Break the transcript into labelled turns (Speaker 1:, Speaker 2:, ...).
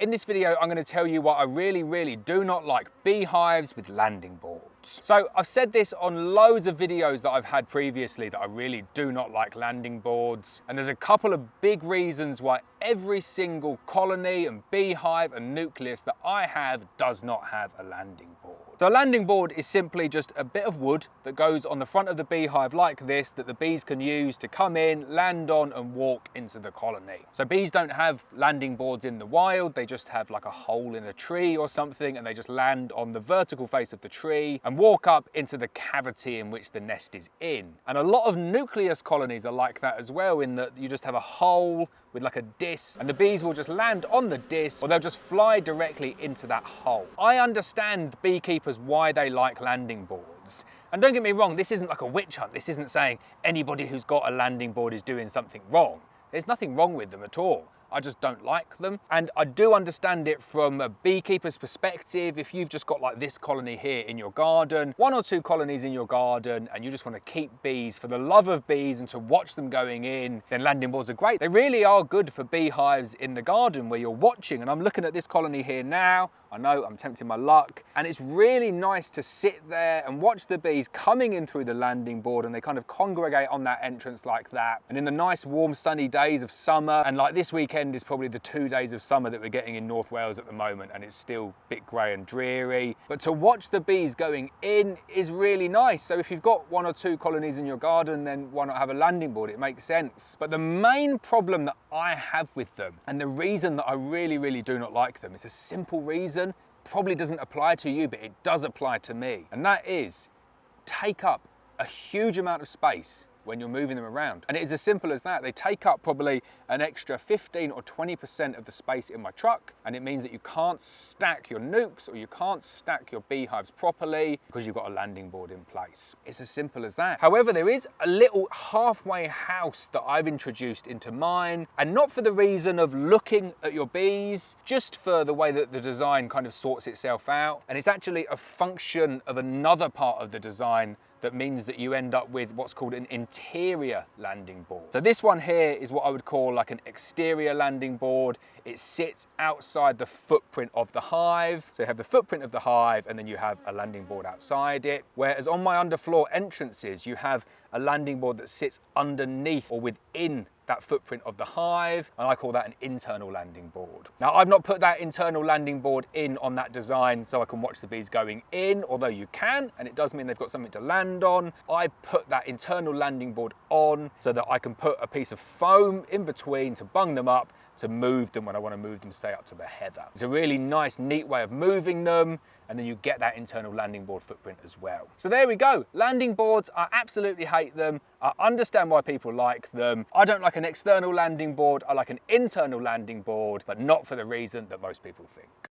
Speaker 1: In this video, I'm going to tell you why I really do not like beehives with landing boards. So I've said this on loads of videos that I've had previously that I really do not like landing boards. And there's a couple of big reasons why every single colony and beehive and nucleus that I have does not have a landing board. So a landing board is simply just a bit of wood that goes on the front of the beehive like this, that the bees can use to come in, land on and walk into the colony. So bees don't have landing boards in the wild, they just have like a hole in a tree or something, and they just land on the vertical face of the tree and walk up into the cavity in which the nest is in. And a lot of nucleus colonies are like that as well, in that you just have a hole with like a disc, and the bees will just land on the disc, or they'll just fly directly into that hole. I understand beekeepers why they like landing boards. And don't get me wrong, this isn't like a witch hunt. This isn't saying anybody who's got a landing board is doing something wrong. There's nothing wrong with them at all. I just don't like them. And I do understand it from a beekeeper's perspective. If you've just got like this colony here in your garden, 1 or 2 colonies in your garden, and you just want to keep bees for the love of bees and to watch them going in, then landing boards are great. They really are good for beehives in the garden where you're watching. And I'm looking at this colony here now. I know I'm tempting my luck, and it's really nice to sit there and watch the bees coming in through the landing board, and they kind of congregate on that entrance like that. And in the nice warm sunny days of summer, and like this weekend is probably the 2 days of summer that we're getting in North Wales at the moment, and it's still a bit grey and dreary, but to watch the bees going in is really nice. So if you've got 1 or 2 colonies in your garden, then why not have a landing board? It makes sense. But the main problem that I have with them, and the reason that I really do not like them, is a simple reason. Probably doesn't apply to you, but it does apply to me. And that is, take up a huge amount of space when you're moving them around. And it is as simple as that. They take up probably an extra 15 or 20% of the space in my truck, and it means that you can't stack your nucs or you can't stack your beehives properly because you've got a landing board in place. It's as simple as that. However, there is a little halfway house that I've introduced into mine, and not for the reason of looking at your bees, just for the way that the design kind of sorts itself out. And it's actually a function of another part of the design that means that you end up with what's called an interior landing board. So this one here is what I would call like an exterior landing board. It sits outside the footprint of the hive. So you have the footprint of the hive, and then you have a landing board outside it. Whereas on my underfloor entrances, you have a landing board that sits underneath or within that footprint of the hive, and I call that an internal landing board. Now, I've not put that internal landing board in on that design so I can watch the bees going in, although you can, and it does mean they've got something to land on. I put that internal landing board on so that I can put a piece of foam in between to bung them up, to move them when I want to move them, say, up to the heather. It's a really nice, neat way of moving them, and then you get that internal landing board footprint as well. So there we go. Landing boards, I absolutely hate them. I understand why people like them. I don't like an external landing board. I like an internal landing board, but not for the reason that most people think.